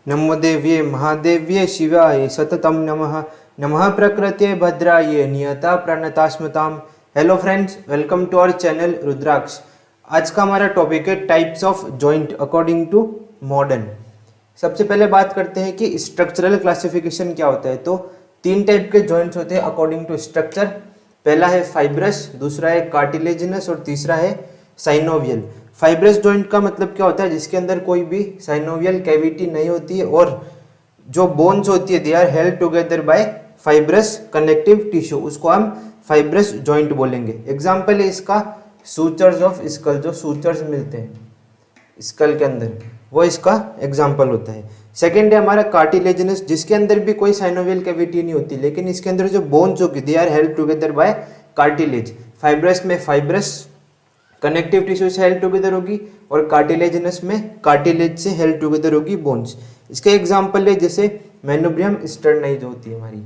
नमो देव्ये महादेव्ये शिवाय सततम नमः। नमः प्रकृते भद्राय नियता प्रणतास्मताम। Hello friends, welcome to our channel Rudraksha. आज का हमारा टॉपिक है types of joint according to modern. सबसे पहले बात करते हैं कि स्ट्रक्चरल क्लासिफिकेशन क्या होता है। तो तीन टाइप के जॉइंट्स होते हैं अकॉर्डिंग टू स्ट्रक्चर। पहला है फाइब्रस, दूसरा है कार्टिलेजिनस और तीसरा है साइनोवियल। फाइब्रस जॉइंट का मतलब क्या होता है? जिसके अंदर कोई भी साइनोवियल कैविटी नहीं होती है और जो बोन्स होती है they are held together by fibrous connective tissue, उसको हम फाइब्रस जॉइंट बोलेंगे। एग्जांपल है इसका सूचर्स ऑफ स्कल, जो सूचर्स मिलते हैं स्कल के अंदर, वो इसका एग्जांपल होता है। सेकेंड है हमारा कार्टिलेजिनस, जिसके अंदर भी कोई साइनोवियल कैविटी नहीं होती, लेकिन इसके अंदर जो बोन्स होगी they are held together by cartilage. Fibrous में फाइब्रस कनेक्टिव टिश्यू से हेल्ड टुगेदर होगी और कार्टिलेजिनस में कार्टिलेज से हेल्ड टुगेदर होगी बोन्स। इसके एग्जांपल है जैसे मेनुब्रियम स्टर्नाई जो होती है हमारी।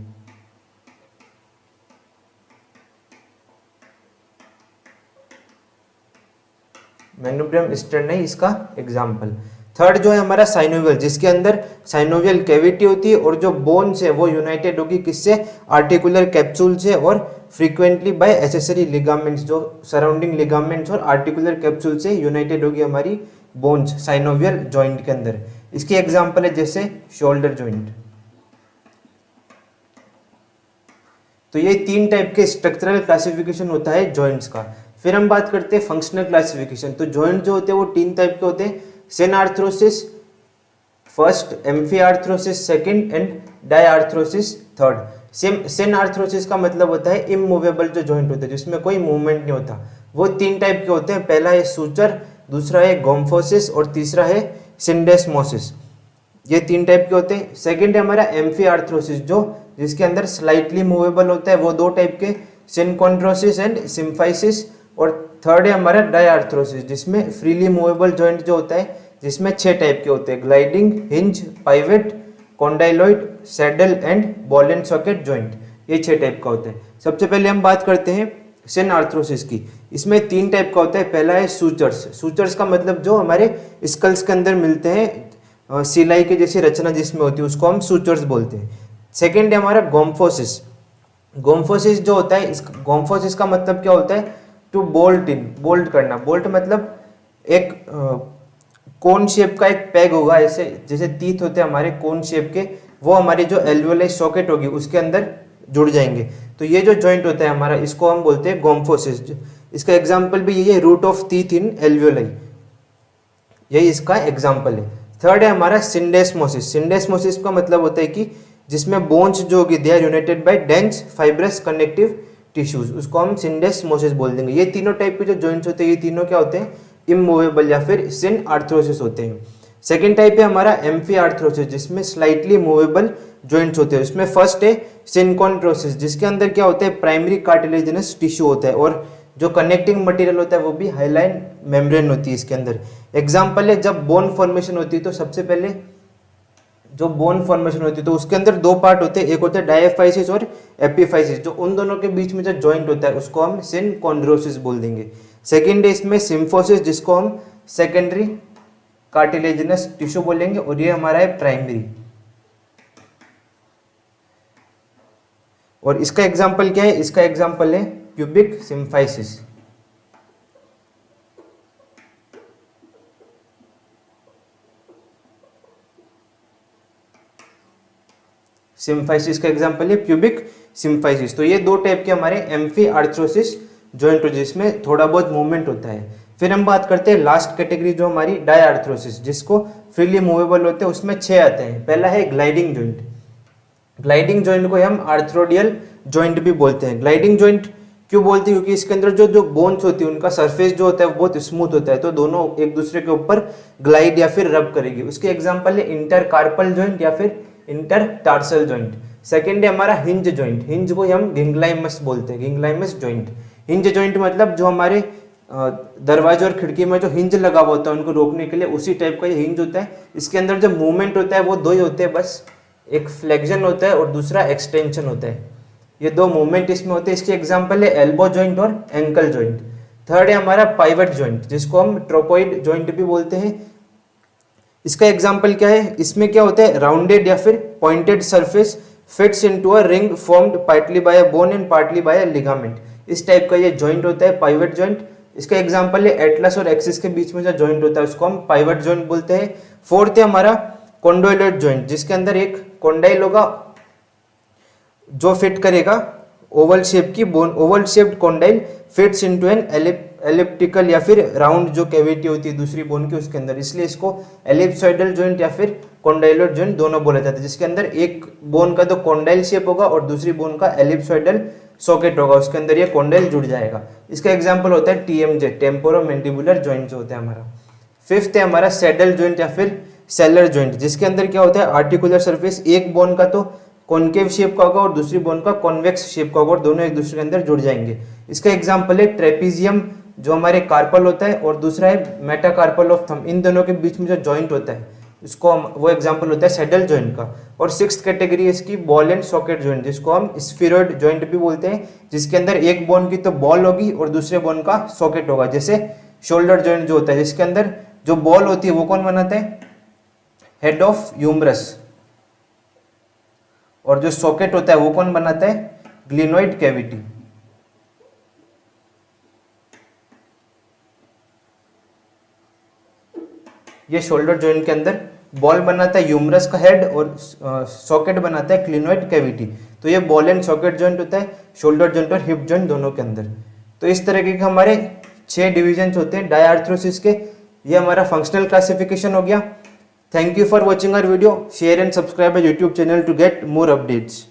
मेनुब्रियम स्टर्नाई इसका एग्जांपल। थर्ड जो है हमारा साइनोवियल, जिसके अंदर साइनोवियल कैविटी होती है और जो बोन्स है वो यूनाइटेड होगी किससे? आर्टिकुलर कैप्सूल से और फ्रीक्वेंटली बाय एसेसरी लिगामेंट्स, जो सराउंडिंग लिगामेंट्स और आर्टिकुलर कैप्सूल से यूनाइटेड होगी हमारी बोन्स साइनोवियल जॉइंट के अंदर। इसकी एग्जांपल है जैसे शोल्डर जॉइंट। तो ये तीन टाइप के स्ट्रक्चरल क्लासिफिकेशन होता है जॉइंट्स का। फिर हम बात करते हैं फंक्शनल क्लासिफिकेशन। तो जॉइंट जो होते हैं वो तीन टाइप के होते हैं, सिनआर्थ्रोसिस फर्स्ट, एम्फीआर्थ्रोसिस सेकंड एंड डायआर्थ्रोसिस थर्ड। सिनआर्थ्रोसिस का मतलब होता है इमूवेबल जो जॉइंट होते हैं जिसमें कोई मूवमेंट नहीं होता। वो तीन टाइप के होते हैं, पहला है सूचर, दूसरा है गोम्फोसिस और तीसरा है सिंडेस्मोसिस। ये तीन टाइप के होते हैं। सेकंड है हमारा एम्फीआर्थ्रोसिस, जो जिसके अंदर स्लाइटली मूवेबल होता है, वो दो टाइप के, सिनकॉन्ड्रोसिस एंड सिम्फाइसिस। और थर्ड है हमारा डायआर्थ्रोसिस, जिसमें फ्रीली मूवेबल जॉइंट जो होता है, जिसमें 6 टाइप के होते हैं, gliding, hinge, pivot, condyloid, saddle and ball and socket joint. ये 6 टाइप का होता है। सबसे पहले हम बात करते हैं सिनआर्थ्रोसिस की। इसमें 3 टाइप का होता है। पहला है सूचर्स। सूचर्स का मतलब जो हमारे स्कल्स के अंदर मिलते हैं, सिलाई के जैसी रचना जिसमें होती है, उसको हम सूचर्स बोलते हैं। सेकेंड है हमारा गोम्फोसिस। गोम्फोसिस जो होता है, इस गोम्फोसिस का मतलब क्या होता है? टू बोल्ट इन, बोल्ट करना। बोल्ट मतलब एक कोन शेप का एक पैग होगा, ऐसे जैसे तीत होते हैं हमारे कोन शेप के, वो हमारी जो एल्वियोलाई सॉकेट होगी उसके अंदर जुड़ जाएंगे। तो ये जो जॉइंट होता है हमारा, इसको हम बोलते हैं गोम्फोसिस। इसका एग्जांपल भी यही है, root of teeth in alveoli, यही इसका एग्जांपल है। थर्ड है हमारा सिंडेस्मोसिस। सिंडेस्मोसिस का मतलब होता है कि जिसमें बोन्स जो होगी they are united by dense fibrous connective tissues, उसको हम सिंडेस्मोसिस बोल देंगे। ये तीनों टाइप के जो जॉइंट्स होते हैं, ये तीनों क्या होते हैं? इमूवेबल या फिर सिनआर्थ्रोसिस होते हैं। सेकेंड टाइप है हमारा एम्फीआर्थ्रोसिस, जिसमें स्लाइटली मूवेबल जॉइंट्स होते हैं। उसमें फर्स्ट है सिनकॉन्ड्रोसिस, जिसके अंदर क्या होता है? प्राइमरी कार्टिलेजिनस टिश्यू होता है और जो कनेक्टिंग मटेरियल होता है वो भी हाइलाइन मेम्ब्रेन होती है इसके अंदर। एग्जाम्पल है जब बोन फॉर्मेशन होती है, तो सबसे पहले जो बोन फॉर्मेशन होती है तो उसके अंदर 2 पार्ट होते हैं, एक होता है डायफाइसिस और एपिफाइसिस। जो उन दोनों के बीच में जो जॉइंट होता है उसको हम सिनकॉन्ड्रोसिस बोल देंगे। सेकेंड है इसमें सिम्फोसिस, जिसको हम सेकेंडरी कार्टिलेजिनस टिश्यू बोलेंगे, और ये हमारा है प्राइमरी। और इसका एग्जाम्पल क्या है? इसका एग्जाम्पल है प्यूबिक सिम्फाइसिस। सिम्फाइसिस का एग्जांपल है प्यूबिक सिम्फाइसिस। तो ये 2 टाइप के हमारे एम्फीआर्थ्रोसिस जॉइंट हो जिसमें थोड़ा बहुत मूवमेंट होता है। फिर हम बात करते हैं लास्ट कैटेगरी जो हमारी डायआर्थ्रोसिस, जिसको फ्रीली मूवेबल होते हैं। उसमें 6 आते हैं। पहला है ग्लाइडिंग जॉइंट। ग्लाइडिंग जॉइंट को हम आर्थ्रोडियल जॉइंट भी बोलते हैं। ग्लाइडिंग जॉइंट क्यों बोलते हैं? क्योंकि इसके अंदर जो जो बोन्स होती है उनका सरफेस जो होता है वो बहुत स्मूथ होता है, तो दोनों एक दूसरे के ऊपर ग्लाइड या फिर रब करेगी। उसके एग्जाम्पल है इंटरकार्पल जॉइंट या फिर इंटरटार्सल जॉइंट। सेकेंड है हमारा हिंज जॉइंट। हिंज को हम गिंगलाइमस बोलते हैं, गिंगलाइमस जॉइंट। हिंज जॉइंट मतलब जो हमारे दरवाजे और खिड़की में जो हिंज लगा हुआ होता है उनको रोकने के लिए, उसी टाइप का ये हिंज होता है। इसके अंदर जो मूवमेंट होता है वो 2 ही होते हैं बस, एक फ्लेक्शन होता है और दूसरा एक्सटेंशन होता है। ये 2 मूवमेंट इसमें होते हैं। इसके एग्जाम्पल है एल्बो जॉइंट और एंकल जॉइंट। थर्ड है हमारा पाइवट जॉइंट, जिसको हम ट्रोकोइड जॉइंट भी बोलते हैं। इसका एग्जाम्पल क्या है, इसमें क्या होता है, राउंडेड या फिर pointed surface fits into a ring formed partly bye a bone and partly bye a ligament. इस टाइप का ये जॉइंट होता है पाइवट जॉइंट। इसका एग्जांपल है एटलस और एक्सिस के बीच में जो जॉइंट होता है उसको हम पाइवट जॉइंट बोलते हैं। फोर्थ है हमारा कॉन्डोइलर जॉइंट, जिसके अंदर एक कॉन्डाइल होगा जो फिट करेगा ओवल शेप की बोन। Oval shaped condyle fits into an elliptical या फिर राउंड जो कैविटी होती है दूसरी बोन की उसके अंदर, इसलिए इसको एलिप्सॉइडल जॉइंट या फिर कॉन्डाइलर जॉइंट दोनों बोला जाता है, जिसके अंदर एक बोन का तो कॉन्डाइल शेप होगा और दूसरी बोन का एलिप्सॉइडल सॉकेट होगा, उसके अंदर ये कॉन्डाइल जुड़ जाएगा। इसका एग्जांपल होता है टीएमजे, टेम्पोरोमैंडिबुलर जॉइंट जो होता है हमारा। फिफ्थ है हमारा सैडल जॉइंट या फिर सेलर जॉइंट, जिसके अंदर क्या होता है, आर्टिकुलर सरफेस एक बोन का तो कॉनकेव शेप का होगा और दूसरी बोन का कॉन्वेक्स शेप का होगा और दोनों एक दूसरे के अंदर जुड़ जाएंगे। इसका एग्जांपल है ट्रेपीजियम जो हमारे कार्पल होता है और दूसरा है मेटाकार्पल ऑफ थंब। इन दोनों के बीच में जो जॉइंट होता है इसको हम, वो एग्जांपल होता है सैडल जॉइंट का। और सिक्स्थ कैटेगरी है इसकी बॉल एंड सॉकेट जॉइंट, जिसको हम स्फीरॉइड जॉइंट भी बोलते हैं, जिसके अंदर एक बोन की तो बॉल होगी और दूसरे बोन का सॉकेट होगा। जैसे शोल्डर जॉइंट जो होता है जिसके अंदर जो बॉल होती है वो कौन बनाता है, हेड ऑफ ह्यूमरस, और जो सॉकेट होता है वो कौन बनाता है, ग्लिनोइड कैविटी। ये शोल्डर जॉइंट के अंदर बॉल बनाता है ह्यूमरस का हेड और सॉकेट बनाता है क्लिनोइड कैविटी। तो ये बॉल एंड सॉकेट जॉइंट होता है शोल्डर जॉइंट और हिप जॉइंट दोनों के अंदर। तो इस तरह के हमारे 6 डिविजन होते हैं डायआर्थ्रोसिस के। ये हमारा फंक्शनल क्लासिफिकेशन हो गया। Thank you for watching our video. Share and subscribe our YouTube channel to get more updates.